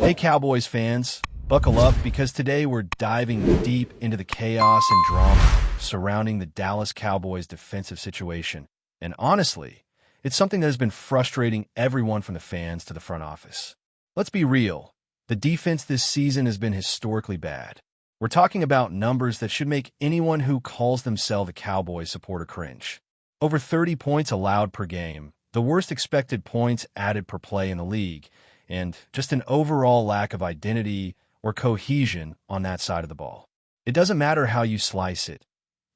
Hey Cowboys fans, buckle up because today we're diving deep into the chaos and drama surrounding the Dallas Cowboys defensive situation. And honestly, it's something that has been frustrating everyone from the fans to the front office. Let's be real, the defense this season has been historically bad. We're talking about numbers that should make anyone who calls themselves a Cowboys supporter cringe. Over 30 points allowed per game, the worst expected points added per play in the league, and just an overall lack of identity or cohesion on that side of the ball. It doesn't matter how you slice it.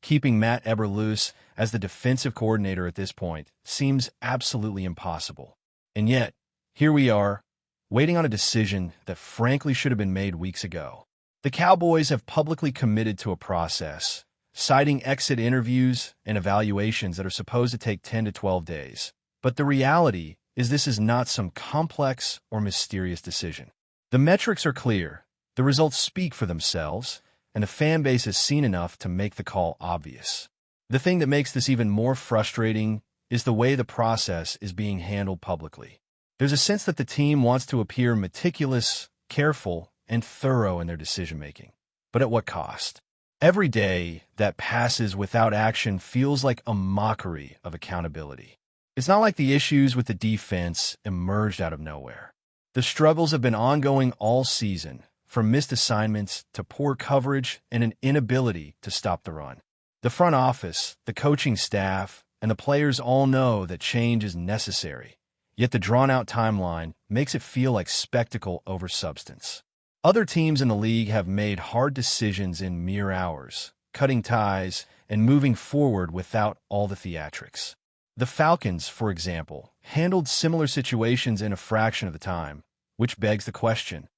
Keeping Matt Eberflus as the defensive coordinator at this point seems absolutely impossible. And yet, here we are, waiting on a decision that frankly should have been made weeks ago. The Cowboys have publicly committed to a process, citing exit interviews and evaluations that are supposed to take 10 to 12 days. But the reality is this is not some complex or mysterious decision. The metrics are clear, the results speak for themselves, and the fan base has seen enough to make the call obvious. The thing that makes this even more frustrating is the way the process is being handled publicly. There's a sense that the team wants to appear meticulous, careful, and thorough in their decision-making. But at what cost? Every day that passes without action feels like a mockery of accountability. It's not like the issues with the defense emerged out of nowhere. The struggles have been ongoing all season, from missed assignments to poor coverage and an inability to stop the run. The front office, the coaching staff, and the players all know that change is necessary, yet the drawn-out timeline makes it feel like spectacle over substance. Other teams in the league have made hard decisions in mere hours, cutting ties and moving forward without all the theatrics. The Falcons, for example, handled similar situations in a fraction of the time, which begs the question,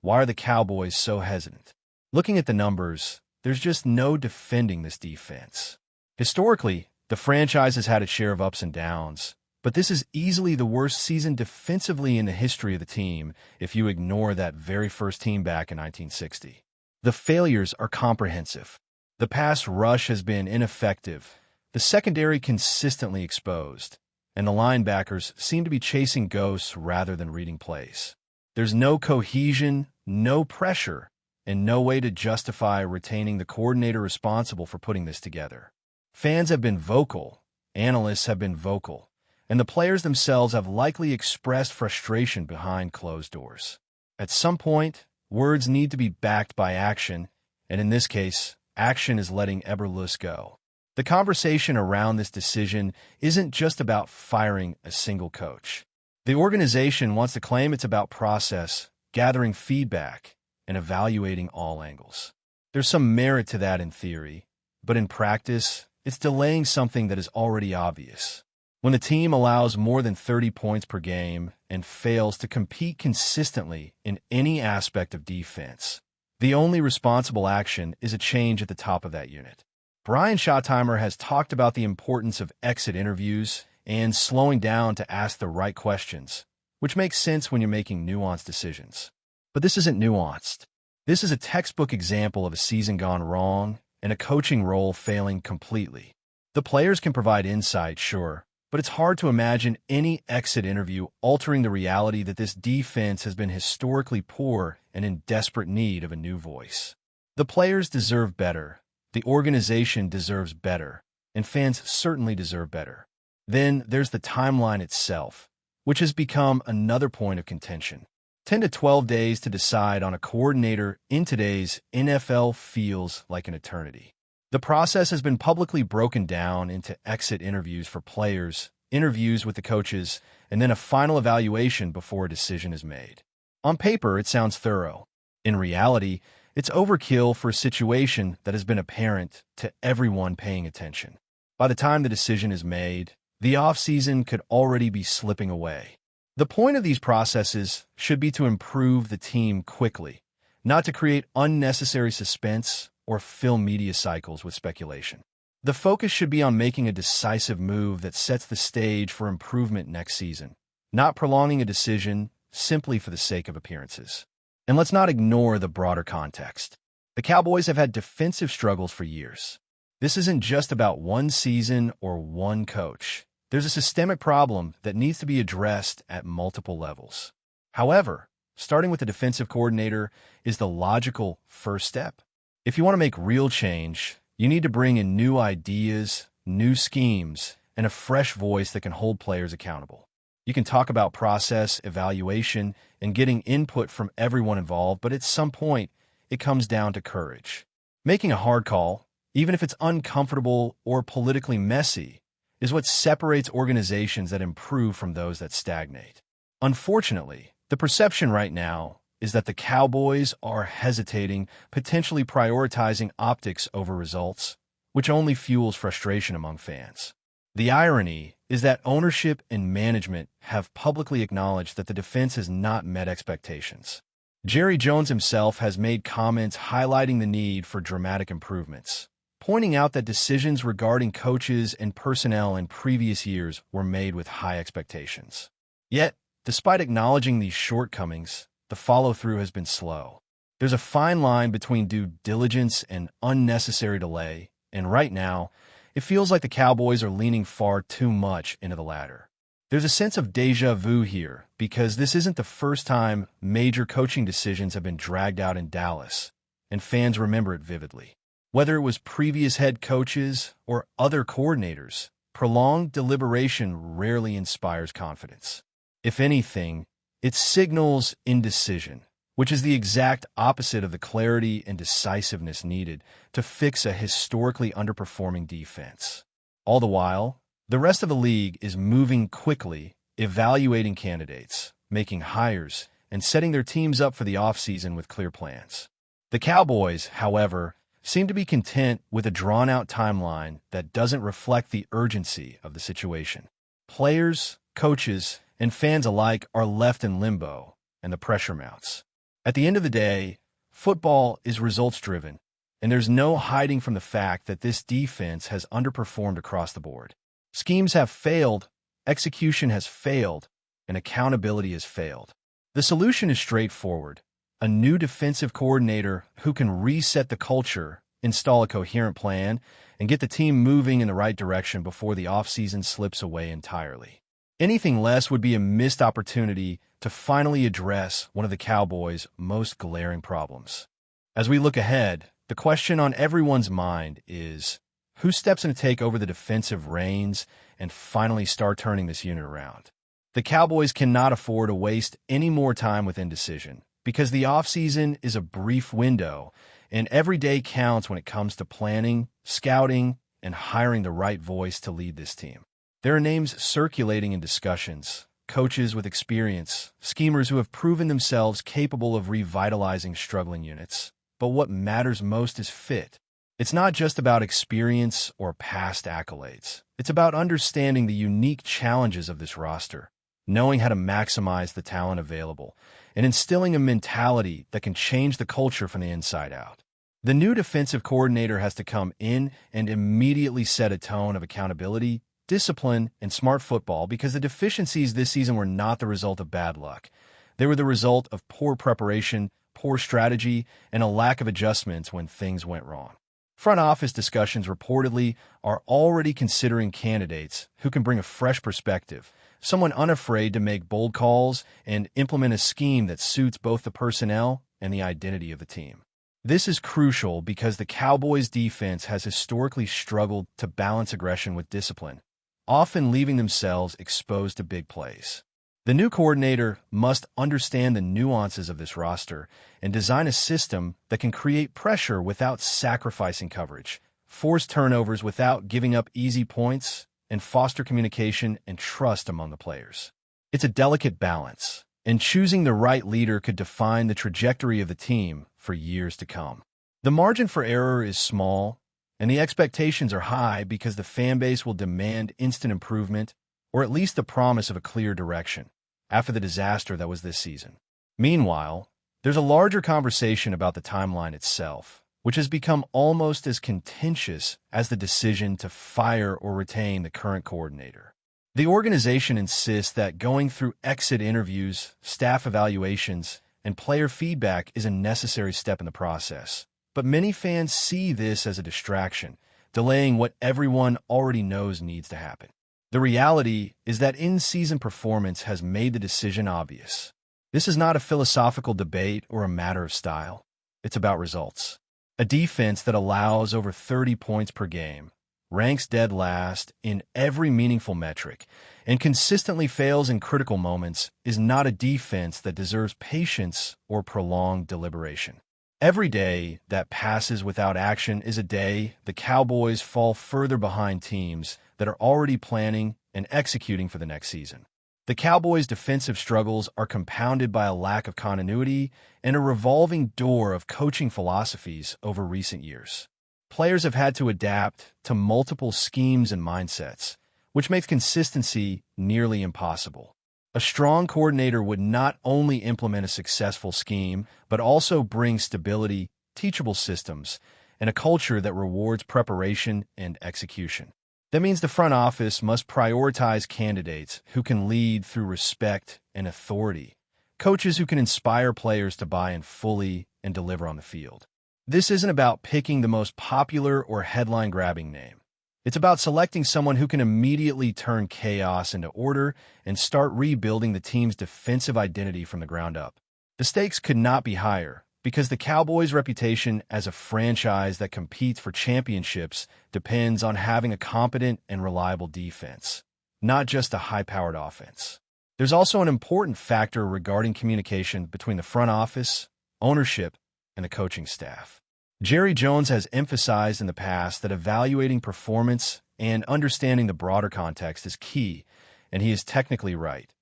why are the Cowboys so hesitant? Looking at the numbers, there's just no defending this defense. Historically, the franchise has had its share of ups and downs, but this is easily the worst season defensively in the history of the team if you ignore that very first team back in 1960. The failures are comprehensive. The pass rush has been ineffective, the secondary consistently exposed, and the linebackers seem to be chasing ghosts rather than reading plays. There's no cohesion, no pressure, and no way to justify retaining the coordinator responsible for putting this together. Fans have been vocal, analysts have been vocal, and the players themselves have likely expressed frustration behind closed doors. At some point, words need to be backed by action, and in this case, action is letting Eberflus go. The conversation around this decision isn't just about firing a single coach. The organization wants to claim it's about process, gathering feedback, and evaluating all angles. There's some merit to that in theory, but in practice, it's delaying something that is already obvious. When the team allows more than 30 points per game and fails to compete consistently in any aspect of defense, the only responsible action is a change at the top of that unit. Brian Schottenheimer has talked about the importance of exit interviews and slowing down to ask the right questions, which makes sense when you're making nuanced decisions. But this isn't nuanced. This is a textbook example of a season gone wrong and a coaching role failing completely. The players can provide insight, sure, but it's hard to imagine any exit interview altering the reality that this defense has been historically poor and in desperate need of a new voice. The players deserve better, the organization deserves better, and fans certainly deserve better. Then there's the timeline itself, which has become another point of contention. 10 to 12 days to decide on a coordinator in today's NFL feels like an eternity. The process has been publicly broken down into exit interviews for players, interviews with the coaches, and then a final evaluation before a decision is made. On paper, it sounds thorough. In reality, it's overkill for a situation that has been apparent to everyone paying attention. By the time the decision is made, the offseason could already be slipping away. The point of these processes should be to improve the team quickly, not to create unnecessary suspense or fill media cycles with speculation. The focus should be on making a decisive move that sets the stage for improvement next season, not prolonging a decision simply for the sake of appearances. And let's not ignore the broader context. The Cowboys have had defensive struggles for years. This isn't just about one season or one coach. There's a systemic problem that needs to be addressed at multiple levels. However, starting with the defensive coordinator is the logical first step. If you want to make real change, you need to bring in new ideas, new schemes, and a fresh voice that can hold players accountable. You can talk about process, evaluation, and getting input from everyone involved, but at some point, it comes down to courage. Making a hard call, even if it's uncomfortable or politically messy, is what separates organizations that improve from those that stagnate. Unfortunately, the perception right now is that the Cowboys are hesitating, potentially prioritizing optics over results, which only fuels frustration among fans. The irony is that ownership and management have publicly acknowledged that the defense has not met expectations. Jerry Jones himself has made comments highlighting the need for dramatic improvements, pointing out that decisions regarding coaches and personnel in previous years were made with high expectations. Yet, despite acknowledging these shortcomings, the follow-through has been slow. There's a fine line between due diligence and unnecessary delay, and right now, it feels like the Cowboys are leaning far too much into the latter. There's a sense of déjà vu here, because this isn't the first time major coaching decisions have been dragged out in Dallas, and fans remember it vividly. Whether it was previous head coaches or other coordinators, prolonged deliberation rarely inspires confidence. If anything, it signals indecision, which is the exact opposite of the clarity and decisiveness needed to fix a historically underperforming defense. All the while, the rest of the league is moving quickly, evaluating candidates, making hires, and setting their teams up for the offseason with clear plans. The Cowboys, however, seem to be content with a drawn-out timeline that doesn't reflect the urgency of the situation. Players, coaches, and fans alike are left in limbo, and the pressure mounts. At the end of the day, football is results-driven, and there's no hiding from the fact that this defense has underperformed across the board. Schemes have failed, execution has failed, and accountability has failed. The solution is straightforward: a new defensive coordinator who can reset the culture, install a coherent plan, and get the team moving in the right direction before the offseason slips away entirely. Anything less would be a missed opportunity to finally address one of the Cowboys' most glaring problems. As we look ahead, the question on everyone's mind is, who steps in to take over the defensive reins and finally start turning this unit around? The Cowboys cannot afford to waste any more time with indecision, because the offseason is a brief window, and every day counts when it comes to planning, scouting, and hiring the right voice to lead this team. There are names circulating in discussions, coaches with experience, schemers who have proven themselves capable of revitalizing struggling units. But what matters most is fit. It's not just about experience or past accolades. It's about understanding the unique challenges of this roster, knowing how to maximize the talent available, and instilling a mentality that can change the culture from the inside out. The new defensive coordinator has to come in and immediately set a tone of accountability, discipline, and smart football, because the deficiencies this season were not the result of bad luck. They were the result of poor preparation, poor strategy, and a lack of adjustments when things went wrong. Front office discussions reportedly are already considering candidates who can bring a fresh perspective, someone unafraid to make bold calls and implement a scheme that suits both the personnel and the identity of the team. This is crucial because the Cowboys' defense has historically struggled to balance aggression with discipline, often leaving themselves exposed to big plays. The new coordinator must understand the nuances of this roster and design a system that can create pressure without sacrificing coverage, force turnovers without giving up easy points, and foster communication and trust among the players. It's a delicate balance, and choosing the right leader could define the trajectory of the team for years to come. The margin for error is small, and the expectations are high because the fan base will demand instant improvement, or at least the promise of a clear direction, after the disaster that was this season. Meanwhile, there's a larger conversation about the timeline itself, which has become almost as contentious as the decision to fire or retain the current coordinator. The organization insists that going through exit interviews, staff evaluations, and player feedback is a necessary step in the process. But many fans see this as a distraction, delaying what everyone already knows needs to happen. The reality is that in-season performance has made the decision obvious. This is not a philosophical debate or a matter of style. It's about results. A defense that allows over 30 points per game, ranks dead last in every meaningful metric, and consistently fails in critical moments is not a defense that deserves patience or prolonged deliberation. Every day that passes without action is a day the Cowboys fall further behind teams that are already planning and executing for the next season. The Cowboys' defensive struggles are compounded by a lack of continuity and a revolving door of coaching philosophies over recent years. Players have had to adapt to multiple schemes and mindsets, which makes consistency nearly impossible. A strong coordinator would not only implement a successful scheme, but also bring stability, teachable systems, and a culture that rewards preparation and execution. That means the front office must prioritize candidates who can lead through respect and authority, coaches who can inspire players to buy in fully and deliver on the field. This isn't about picking the most popular or headline-grabbing name. It's about selecting someone who can immediately turn chaos into order and start rebuilding the team's defensive identity from the ground up. The stakes could not be higher because the Cowboys' reputation as a franchise that competes for championships depends on having a competent and reliable defense, not just a high-powered offense. There's also an important factor regarding communication between the front office, ownership, and the coaching staff. Jerry Jones has emphasized in the past that evaluating performance and understanding the broader context is key, and he is technically right.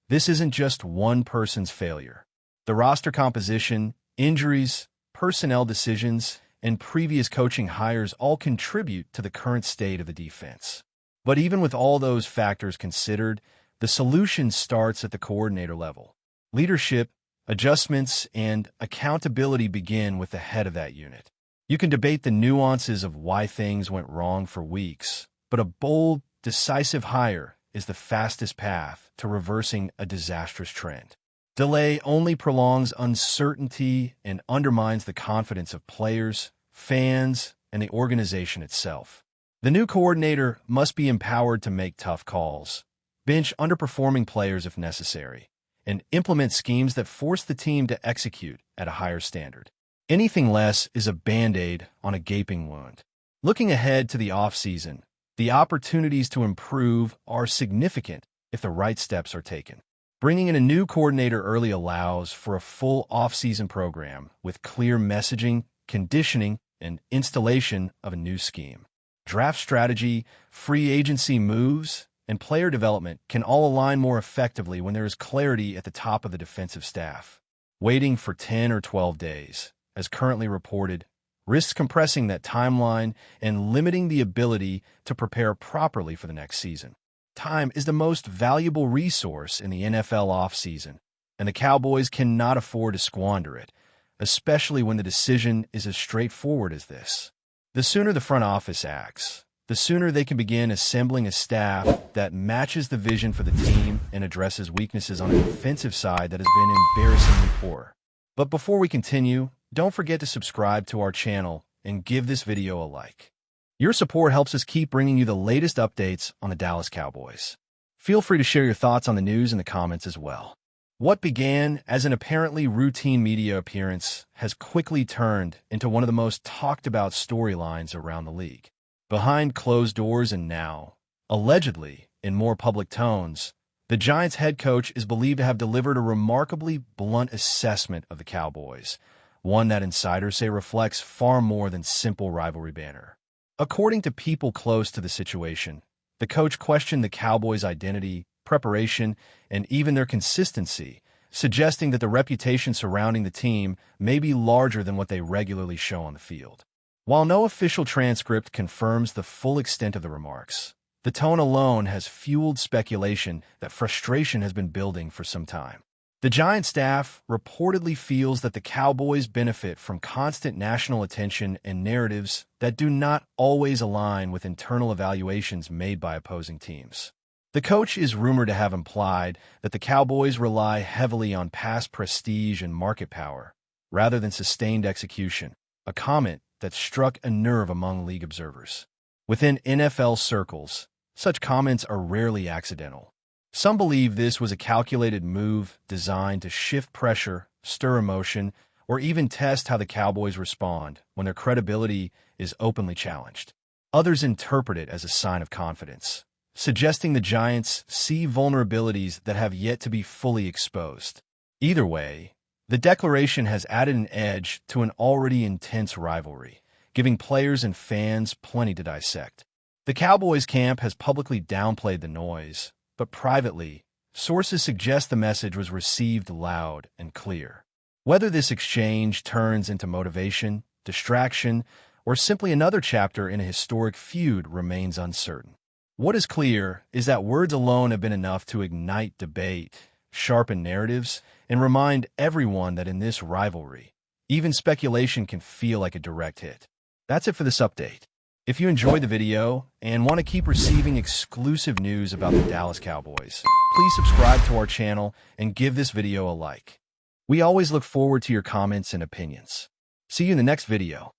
This isn't just one person's failure. The roster composition, injuries, personnel decisions, and previous coaching hires all contribute to the current state of the defense. But even with all those factors considered, the solution starts at the coordinator level. Leadership, adjustments, and accountability begin with the head of that unit. You can debate the nuances of why things went wrong for weeks, but a bold, decisive hire is the fastest path to reversing a disastrous trend. Delay only prolongs uncertainty and undermines the confidence of players, fans, and the organization itself. The new coordinator must be empowered to make tough calls, bench underperforming players if necessary, and implement schemes that force the team to execute at a higher standard. Anything less is a Band-Aid on a gaping wound. Looking ahead to the offseason, the opportunities to improve are significant if the right steps are taken. Bringing in a new coordinator early allows for a full off-season program with clear messaging, conditioning, and installation of a new scheme. Draft strategy, free agency moves, and player development can all align more effectively when there is clarity at the top of the defensive staff. Waiting for 10 or 12 days, as currently reported, risks compressing that timeline and limiting the ability to prepare properly for the next season. Time is the most valuable resource in the NFL offseason, and the Cowboys cannot afford to squander it, especially when the decision is as straightforward as this. The sooner the front office acts, the sooner they can begin assembling a staff that matches the vision for the team and addresses weaknesses on the defensive side that has been embarrassingly poor. But before we continue, don't forget to subscribe to our channel and give this video a like. Your support helps us keep bringing you the latest updates on the Dallas Cowboys. Feel free to share your thoughts on the news in the comments as well. What began as an apparently routine media appearance has quickly turned into one of the most talked about storylines around the league. Behind closed doors and now, allegedly, in more public tones, the Giants' head coach is believed to have delivered a remarkably blunt assessment of the Cowboys, one that insiders say reflects far more than simple rivalry banter. According to people close to the situation, the coach questioned the Cowboys' identity, preparation, and even their consistency, suggesting that the reputation surrounding the team may be larger than what they regularly show on the field. While no official transcript confirms the full extent of the remarks, the tone alone has fueled speculation that frustration has been building for some time. The Giants staff reportedly feels that the Cowboys benefit from constant national attention and narratives that do not always align with internal evaluations made by opposing teams. The coach is rumored to have implied that the Cowboys rely heavily on past prestige and market power, rather than sustained execution, a comment that struck a nerve among league observers. Within NFL circles, such comments are rarely accidental. Some believe this was a calculated move designed to shift pressure, stir emotion, or even test how the Cowboys respond when their credibility is openly challenged. Others interpret it as a sign of confidence, suggesting the Giants see vulnerabilities that have yet to be fully exposed. Either way, the declaration has added an edge to an already intense rivalry, giving players and fans plenty to dissect. The Cowboys camp has publicly downplayed the noise, but privately, sources suggest the message was received loud and clear. Whether this exchange turns into motivation, distraction, or simply another chapter in a historic feud remains uncertain. What is clear is that words alone have been enough to ignite debate, sharpen narratives, and remind everyone that in this rivalry, even speculation can feel like a direct hit. That's it for this update. If you enjoyed the video and want to keep receiving exclusive news about the Dallas Cowboys, please subscribe to our channel and give this video a like. We always look forward to your comments and opinions. See you in the next video.